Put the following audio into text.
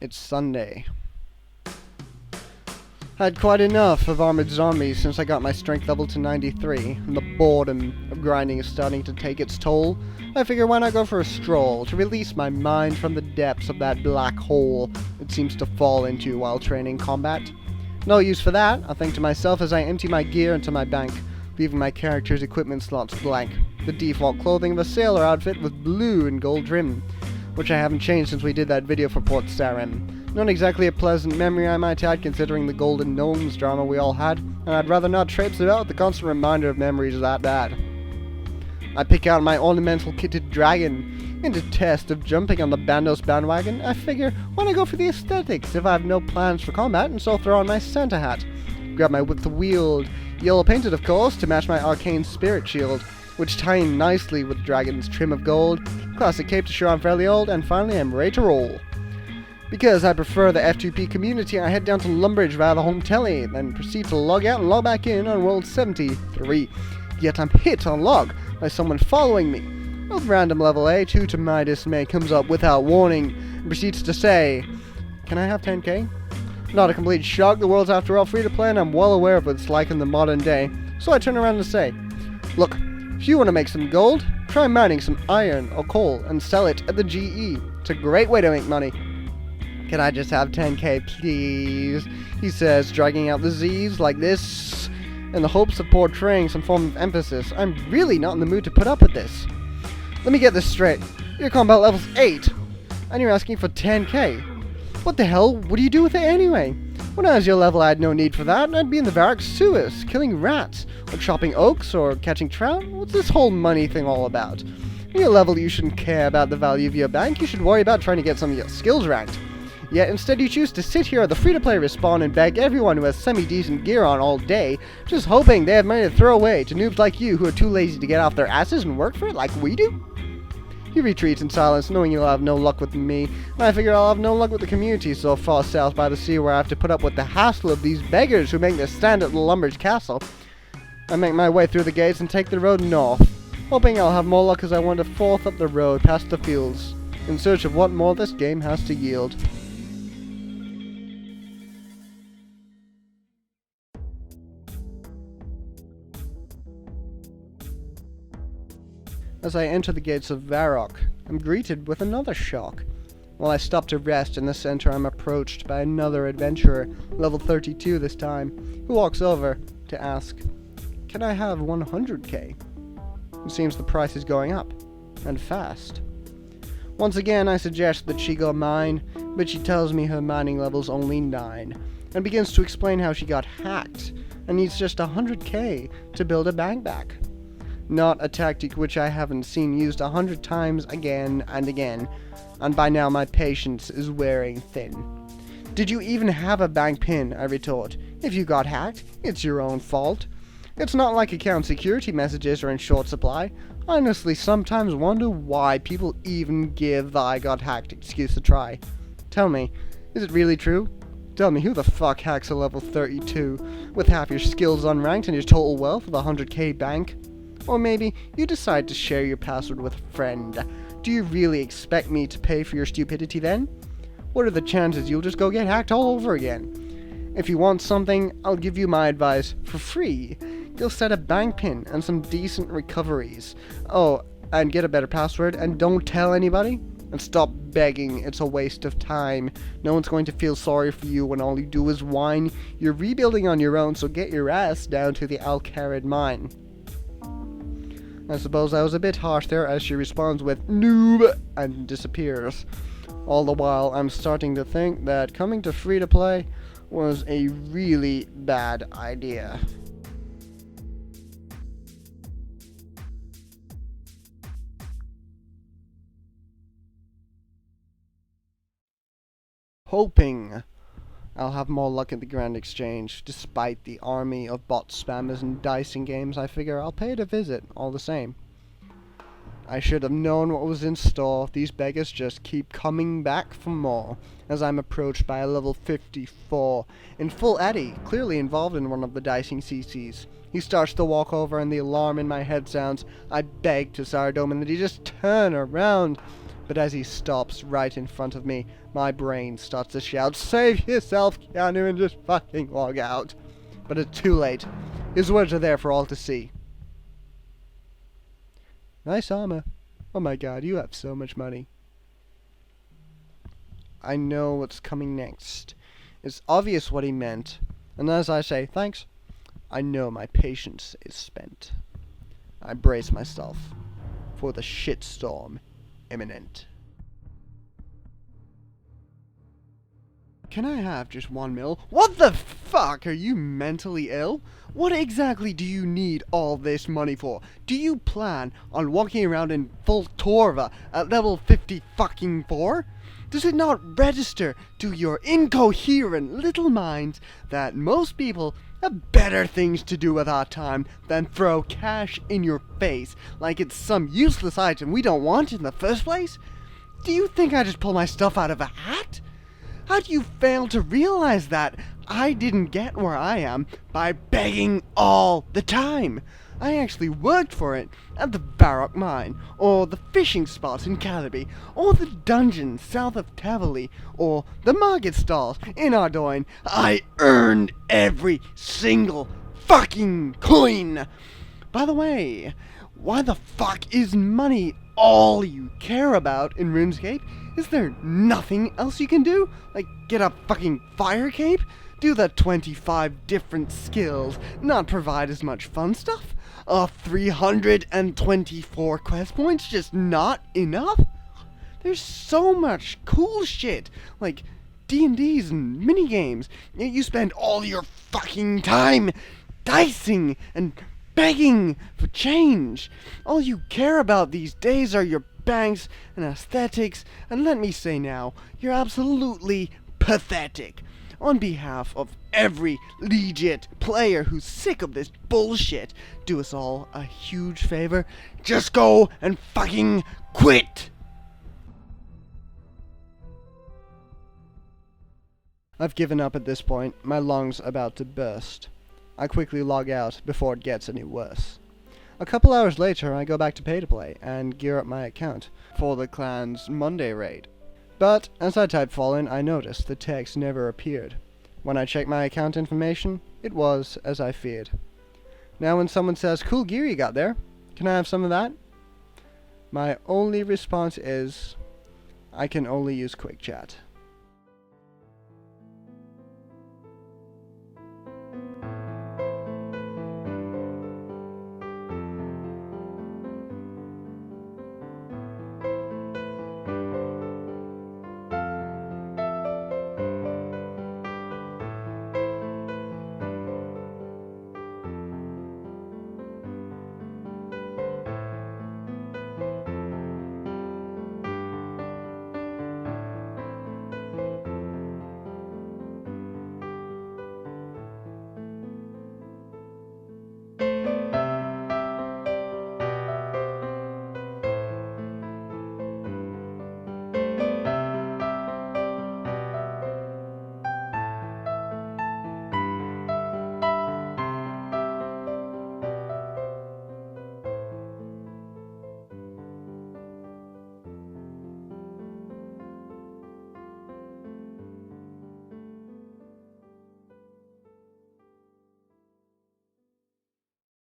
It's Sunday. Had quite enough of armored zombies since I got my strength level to 93, and the boredom of grinding is starting to take its toll. I figure why not go for a stroll to release my mind from the depths of that black hole it seems to fall into while training combat. No use for that, I think to myself as I empty my gear into my bank, leaving my character's equipment slots blank. The default clothing of a sailor outfit with blue and gold trim, which I haven't changed since we did that video for Port Sarim. Not exactly a pleasant memory I might add considering the Golden Gnomes drama we all had, and I'd rather not traipse about with the constant reminder of memories that bad. I pick out my ornamental kitted dragon. In the test of jumping on the Bandos bandwagon, I figure, why not go for the aesthetics if I have no plans for combat, and so throw on my Santa hat. Grab my whip to wield, yellow painted of course, to match my arcane spirit shield, which tie in nicely with the dragon's trim of gold, classic cape to show I'm fairly old, and finally I'm ready to roll. Because I prefer the F2P community, I head down to Lumbridge via the home telly, then proceed to log out and log back in on World 73. Yet I'm hit on log by someone following me. With random level A, who to my dismay comes up without warning and proceeds to say, "Can I have 10k? Not a complete shock, the world's after all free to play and I'm well aware of what it's like in the modern day. So I turn around and say, look, if you want to make some gold, try mining some iron or coal and sell it at the GE. It's a great way to make money. Can I just have 10k please? He says, dragging out the Z's like this, in the hopes of portraying some form of emphasis. I'm really not in the mood to put up with this. Let me get this straight. Your combat level's 8, and you're asking for 10k. What the hell would you do with it anyway? When I was your level I had no need for that, I'd be in the Varrock sewers, killing rats, or chopping oaks, or catching trout. What's this whole money thing all about? At your level you shouldn't care about the value of your bank, you should worry about trying to get some of your skills ranked. Yet instead you choose to sit here at the free-to-play respawn and beg everyone who has semi-decent gear on all day, just hoping they have money to throw away to noobs like you who are too lazy to get off their asses and work for it like we do? He retreats in silence, knowing he'll have no luck with me, and I figure I'll have no luck with the community so far south by the sea where I have to put up with the hassle of these beggars who make their stand at the Lumbridge castle. I make my way through the gates and take the road north, hoping I'll have more luck as I wander forth up the road past the fields, in search of what more this game has to yield. As I enter the gates of Varrock, I'm greeted with another shock. While I stop to rest in the center, I'm approached by another adventurer, level 32 this time, who walks over to ask, "Can I have 100k? It seems the price is going up, and fast. Once again, I suggest that she go mine, but she tells me her mining level's only 9, and begins to explain how she got hacked, and needs just 100k to build a bank back. Not a tactic which I haven't seen used 100 times again and again, and by now my patience is wearing thin. Did you even have a bank pin? I retort. If you got hacked, it's your own fault. It's not like account security messages are in short supply. I honestly sometimes wonder why people even give the I got hacked excuse a try. Tell me, is it really true? Tell me, who the fuck hacks a level 32 with half your skills unranked and your total wealth with a 100k bank? Or maybe you decide to share your password with a friend. Do you really expect me to pay for your stupidity then? What are the chances you'll just go get hacked all over again? If you want something, I'll give you my advice for free. You'll set a bank pin and some decent recoveries. Oh, and get a better password, and don't tell anybody. And stop begging, it's a waste of time. No one's going to feel sorry for you when all you do is whine. You're rebuilding on your own, so get your ass down to the Al-Kharid mine. I suppose I was a bit harsh there as she responds with noob and disappears. All the while I'm starting to think that coming to free to play was a really bad idea. Hoping I'll have more luck at the Grand Exchange. Despite the army of bot spammers and dicing games, I figure I'll pay it a visit, all the same. I should have known what was in store. These beggars just keep coming back for more, as I'm approached by a level 54, in full Addy, clearly involved in one of the dicing CCs. He starts to walk over and the alarm in my head sounds. I beg to Sardome that he just turn around, But as he stops right in front of me, my brain starts to shout, "Save yourself, Keanu, and just fucking log out." But it's too late. His words are there for all to see. Nice armor. Oh my god, you have so much money. I know what's coming next. It's obvious what he meant. And as I say, thanks, I know my patience is spent. I brace myself for the shitstorm imminent. Can I have just 1 mil? What the fuck? Are you mentally ill? What exactly do you need all this money for? Do you plan on walking around in full Torva at level 50 fucking 4? Does it not register to your incoherent little minds that most people have better things to do with our time than throw cash in your face like it's some useless item we don't want in the first place? Do you think I just pull my stuff out of a hat? How do you fail to realize that I didn't get where I am by begging all the time? I actually worked for it at the Varrock mine, or the fishing spot in Calabi, or the dungeon south of Tavali, or the market stalls in Ardoin. I earned every single fucking coin! By the way, why the fuck is money all you care about in RuneScape? Is there nothing else you can do? Like get a fucking fire cape? Do the 25 different skills not provide as much fun stuff? 324 quest points just not enough? There's so much cool shit, like D&Ds and minigames, yet you spend all your fucking time dicing and begging for change. All you care about these days are your banks and aesthetics, and let me say now, you're absolutely pathetic. On behalf of every legit player who's sick of this bullshit, do us all a huge favor. Just go and fucking quit! I've given up at this point, my lungs about to burst. I quickly log out before it gets any worse. A couple hours later, I go back to pay-to-play and gear up my account for the clan's Monday raid. But as I type Fallen, I noticed the text never appeared. When I checked my account information, it was as I feared. Now when someone says, "Cool gear you got there, can I have some of that?" my only response is, I can only use quick chat.